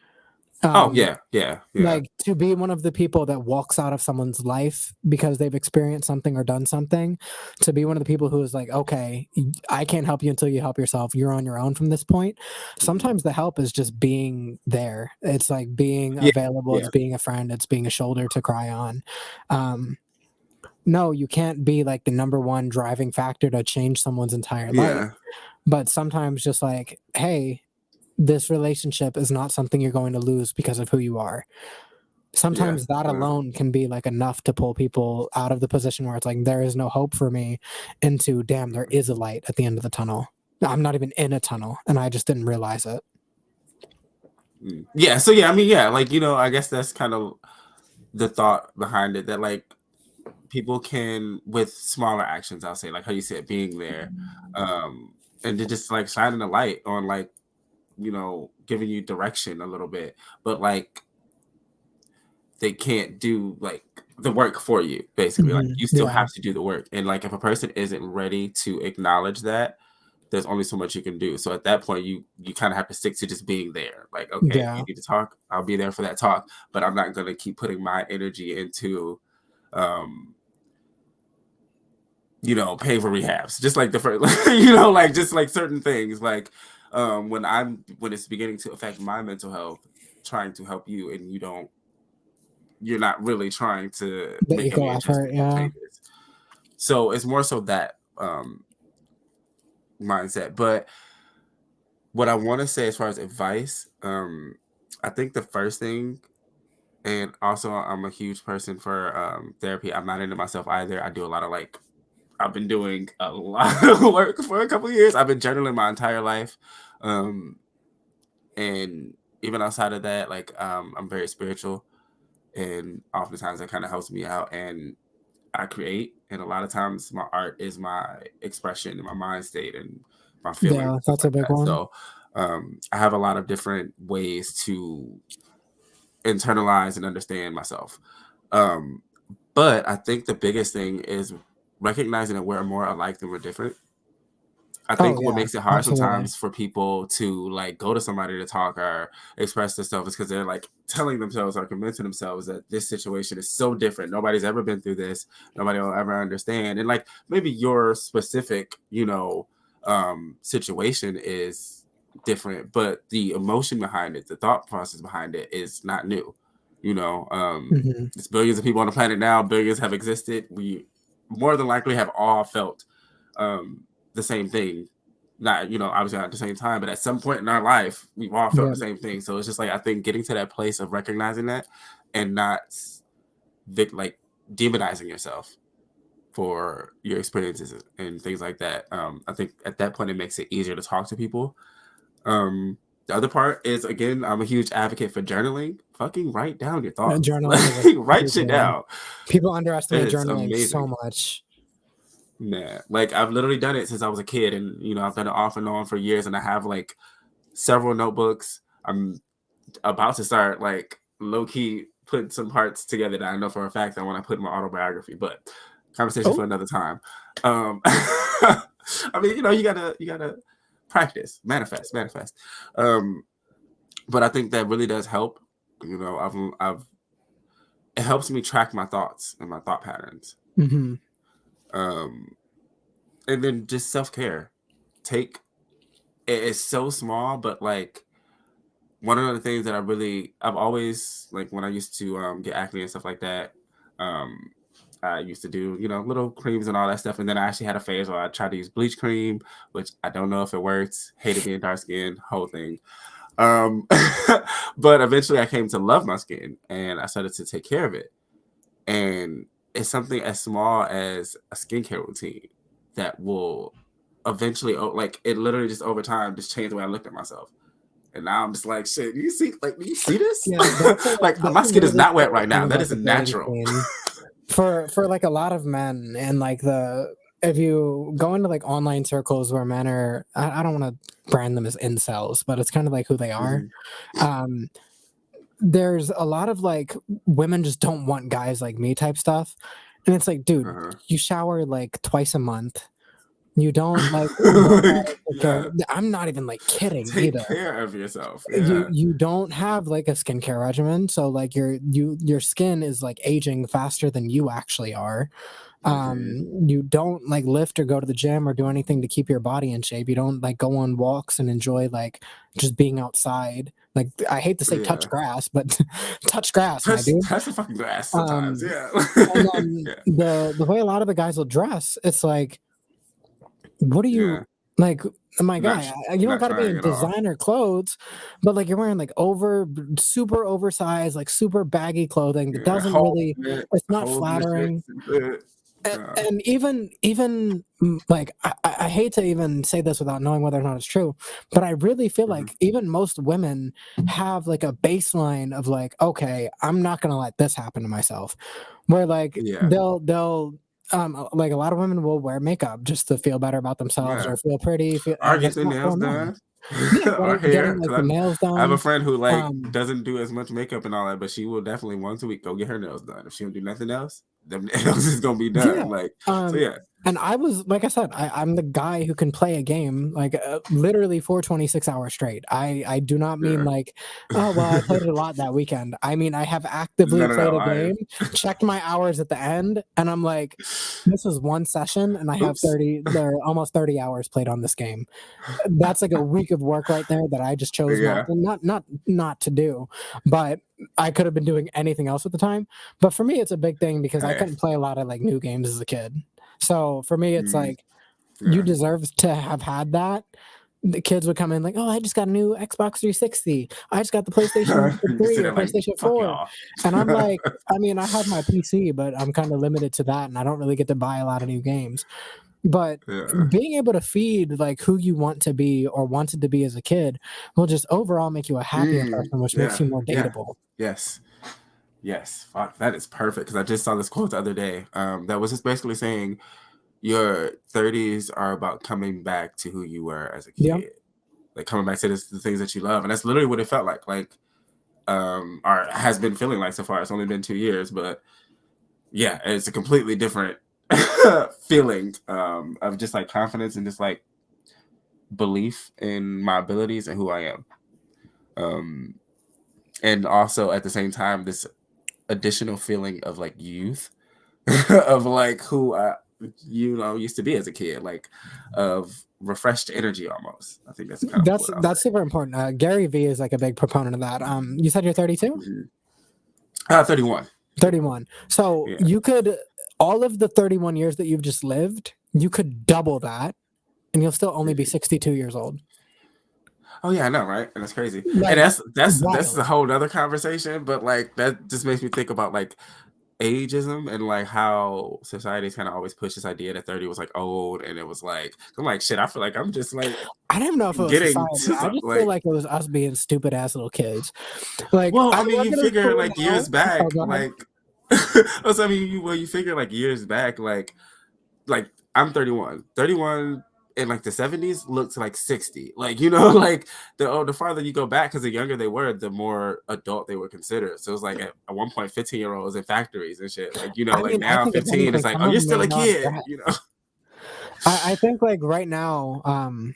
Oh Um, yeah, yeah, yeah. like to be one of the people that walks out of someone's life because they've experienced something or done something, to be one of the people who is like, okay, I can't help you until you help yourself. You're on your own from this point. Mhm. Sometimes the help is just being there. It's like being Yeah, available. yeah, It's being a friend. It's being a shoulder to cry on. Um, no, you can't be like the number one driving factor to change someone's entire life. yeah, But sometimes just like, hey, this relationship is not something you're going to lose because of who you are. yeah. Sometimes that alone can be like enough to pull people out of the position where it's like there is no hope for me into damn, there is a light at the end of the tunnel. I'm not even in a tunnel and I just didn't realize it. Yeah. So yeah, I mean, yeah, like I guess that's kind of the thought behind it that like people can with smaller actions, I'll say, like how you said, being there, um, and to just like shining a light on like giving you direction a little bit, but like they can't do like the work for you. Basically, like you still Yeah. have to do the work, and like if a person isn't ready to acknowledge that, there's only so much you can do. So at that point, you kind of have to stick to just being there. Like, okay, if you Yeah. need to talk, I'll be there for that talk, but I'm not gonna keep putting my energy into um pay for rehabs. Just like the first, like just like certain things. Like when it's beginning to affect my mental health, trying to help you, and you're not really trying to The make any equal effort. adjustments or Yeah. changes. So it's more so that mindset. But what I want to say as far as advice, I think the first thing, and also I'm a huge person for therapy. I'm not into myself either. I do a lot of like I've been doing a lot of work for a couple of years. I've been journaling my entire life. Um, and even outside of that, like I'm very spiritual, and oftentimes that kind of helps me out. And I create, and a lot of times my art is my expression and my mind state and my feelings Yeah. and stuff That's a like big that. one. So I have a lot of different ways to internalize and understand myself. Um, but I think the biggest thing is recognizing that we're more alike than we're different. I Oh, think what yeah. makes it hard Absolutely. sometimes for people to like go to somebody to talk or express themselves is because they're like telling themselves or convincing themselves that this situation is so different. Nobody's ever been through this. Nobody will ever understand. And like maybe your specific, situation is different, but the emotion behind it, the thought process behind it is not new. You know, Hmm. it's billions of people on the planet now. Billions have existed. We more than likely have all felt um, the same thing. Not, obviously not at the same time, but at some point in our life, we've all felt Yeah. the same thing. So it's just like I think getting to that place of recognizing that and not like demonizing yourself for your experiences and things like that. I think at that point it makes it easier to talk to people. The other part is again, I'm a huge advocate for journaling. Fucking write down your thoughts. Journaling Like is a write huge shit one. down. People underestimate It's journaling so amazing. much. Nah, like I've literally done it since I was a kid, and I've done it off and on for years, and I have like several notebooks. I'm about to start like low key putting some parts together that I know for a fact I want to put in my autobiography, but conversation for Oh. another time. I mean, you gotta practice, manifest. Um, but I think that really does help. I've it helps me track my thoughts and my thought patterns. Mm-hmm. Um, and then just self care. Take it's so small, but like one of the things that I've always like when I used to get acne and stuff like that. Um, I used to do little creams and all that stuff, and then I actually had a phase where I tried to use bleach cream, which I don't know if it works. Hated being dark skinned, whole thing. Um, but eventually I came to love my skin, and I started to take care of it. And it's something as small as a skincare routine that will eventually, like it literally just over time, just change the way I looked at myself. And now I'm just like, shit, do you see this? Yeah, that's Like my a skin is really not wet cool right thing now. That about the isn't dating natural. scene. For like a lot of men, and like if you go into like online circles where men are, I don't want to brand them as incels, but it's kind of like who they are. Mhm. Um, there's a lot of like women just don't want guys like me type stuff, and it's like, dude, Uh-huh. you shower like twice a month. You don't like work out Like, or take care. yeah, I'm not even like kidding take either. care of yourself. you Yeah. you don't have like a skincare regimen, so like your skin is like aging faster than you actually are. Hmm. You don't like lift or go to the gym or do anything to keep your body in shape. You don't like go on walks and enjoy like just being outside. Like, I hate to say touch Yeah. grass, but touch grass, my Touch dude. touch the fucking grass sometimes. um Yeah. and then Yeah. the way a lot of the guys will dress, it's like, what are Yeah. you like, my Not guy? tr- You don't not got to be trying in at all. designer clothes, but like you're wearing like super oversized, like super baggy clothing that Yeah. doesn't really, it's not Holes in the flattering. shits and shit. Yeah. And even like I hate to even say this without knowing whether or not it's true, but I really feel Mhm. like even most women have like a baseline of like, okay, I'm not gonna let this happen to myself. Where like Yeah. they'll like a lot of women will wear makeup just to feel better about themselves Yeah. or feel pretty, Or and get that's their not for nails men. done. Yeah, Or getting hair. like the Because nails I have a done. friend who like Um, doesn't do as much makeup and all that, but she will definitely once a week go get her nails done. If she don't do nothing else, them nails is gonna be Yeah. done. Like so, Um, yeah. and I was, like I said, I'm the guy who can play a game like literally for 26 hours straight. I do not mean Yeah. like, oh well, I played it a lot that weekend. I mean, I have actively No, no, played no. a game, checked my hours at the end, and I'm like, this is one session, and I have Oops. 30, there are almost 30 hours played on this game. That's like a week of work right there that I just chose Yeah. not to do. But I could have been doing anything else at the time. But for me, it's a big thing because I Hey. couldn't play a lot of like new games as a kid. So for me, it's Mm, like, you yeah. deserve to have had that. The kids would come in like, "Oh, I just got a new Xbox 360. I just got the PlayStation You 3 sit or there like PlayStation fuck 4." y'all. And I'm like, I mean, I have my PC, but I'm kind of limited to that, and I don't really get to buy a lot of new games. But Yeah. being able to feed like who you want to be or wanted to be as a kid will just overall make you a happier person, which makes Yeah. you more Yeah. dateable. Yes. Yes. Fuck. That is perfect. Because I just saw this quote the other day. That was just basically saying your 30s are about coming back to who you were as a Yeah. kid. Like coming back to the things that you love. And that's literally what it felt like. Like, or has been feeling like so far. It's only been 2 years, but yeah, it's a completely different feeling of just like confidence and just like belief in my abilities and who I am. Um, and also at the same time, this additional feeling of like youth, of like who I, used to be as a kid, like of refreshed energy almost. I think that's kind of That's what I'll that's say. super important. Gary Vee is like a big proponent of that. You said you're 32? Mhm. 31. 31. So Yeah. you could, all of the 31 years that you've just lived, you could double that and you'll still only be Mhm. 62 years old. Oh yeah, I know, right? And that's crazy. And Like, that's a wild. whole other conversation. But like that just makes me think about like ageism and like how society's kind of always pushed this idea that 30 was like old, and it was like I'm like shit. I feel like I'm just like I don't even know if it was getting society. to I some, just feel like. like it was us being stupid ass little kids. Like, Well, I I mean, work you at a figure school like now. years Oh, back, go ahead. like. Also, I mean, you figure like years back, like I'm 31. 31 in like the 70s looked like 60. Like, you know, like the farther you go back, because the younger they were, the more adult they were considered. So it was like at one point, 15-year-olds in factories and shit. Like, you know, I like mean, I now think if 15 anything, is like, some oh, of you're them still may a not kid, get. you know? I think like right now, oh,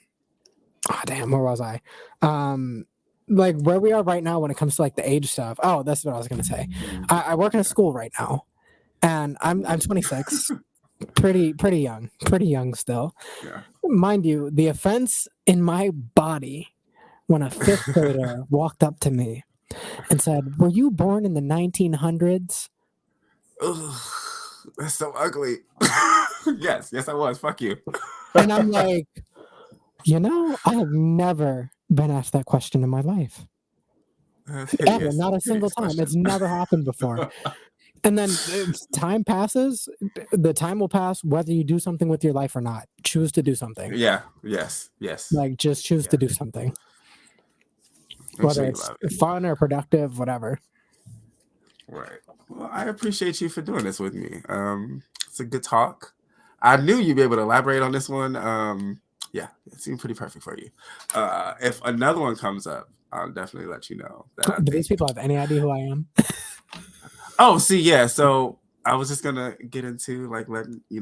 damn, where was I? Like where we are right now when it comes to like the age stuff. Oh, that's what I was gonna say. I work in a school right now, and I'm 26, pretty young still. Yeah. Mind you, the offense in my body when a fifth grader walked up to me and said, "Were you born in the 1900s?" Ugh, that's so ugly. Yes, I was. Fuck you. And I'm like, I have never been asked that question in my life. That's Ever, hideous. not a single Hideous time. question. It's never happened before. And then time passes, the time will pass whether you do something with your life or not. Choose to do something. Yeah. Yes. Like just choose Yeah. to do something. I'm Whether sure you it's love it. fun or productive, whatever. Right. Well, I appreciate you for doing this with me. It's a good talk. I knew you'd be able to elaborate on this one. Yeah, it seemed pretty perfect for you. If another one comes up, I'll definitely let you know that I Do these think. people have any idea who I am? Oh, see, yeah. So I was just gonna get into like letting you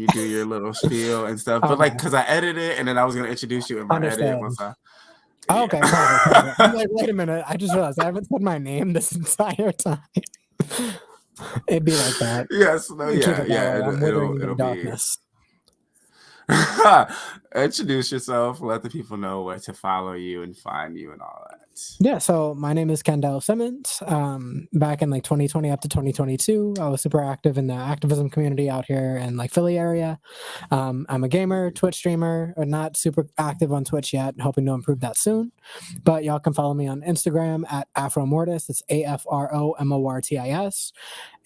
do your little spiel and stuff, but like Okay. because I edited it and then I was gonna introduce you in my edit Understood. once I. Oh, Yeah. okay, perfect. I'm like, wait a minute. I just realized I haven't said my name this entire time. It'd be like that. Yes. No. Keep Yeah. it that Yeah. way. It'll I'm it'll, withering in it'll be. darkness. Introduce yourself. Let the people know where to follow you and find you and all that. Yeah, so my name is Kendell Simmons. Back in like 2020 up to 2022, I was super active in the activism community out here in like Philly area. I'm a gamer, Twitch streamer, not super active on Twitch yet, hoping to improve that soon. But y'all can follow me on Instagram at Afromortis. It's AFROMORTIS.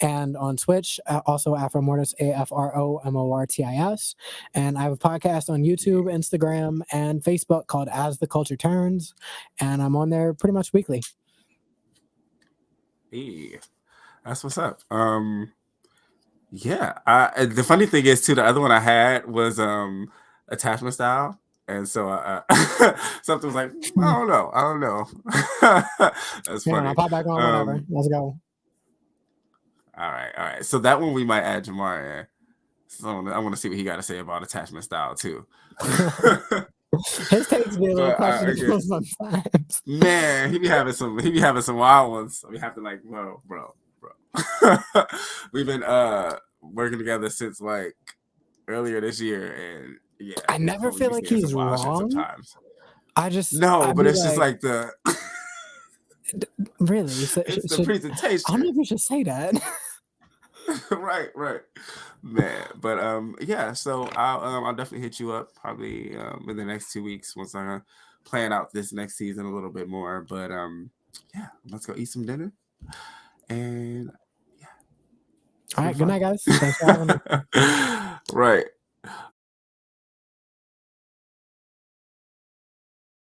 And on Twitch, also Afromortis, AFROMORTIS. And I have a podcast on YouTube, Instagram, and Facebook called As the Culture Turns. And I'm on there pretty much weekly. Hey, that's what's up. Yeah. The funny thing is too, the other one I had was attachment style. And so something was like, I don't know. That's Yeah, I'll funny. pop back on whenever. Let's go. All right. So that one we might add Jamar in. So I want to see what he got to say about attachment style too. His takes be a little But questionable sometimes. man, he be having some wild ones. We have to like, bro. We've been working together since like earlier this year, and yeah, I never we feel be like saying some he's wild shit wrong. sometimes. I'd But be it's just like, like the really? it's the I don't presentation. know if you should say that. right, man. But yeah. So I'll definitely hit you up probably in the next 2 weeks once I plan out this next season a little bit more. But yeah, let's go eat some dinner. And yeah, All right, good night, guys. Thanks for having me. right.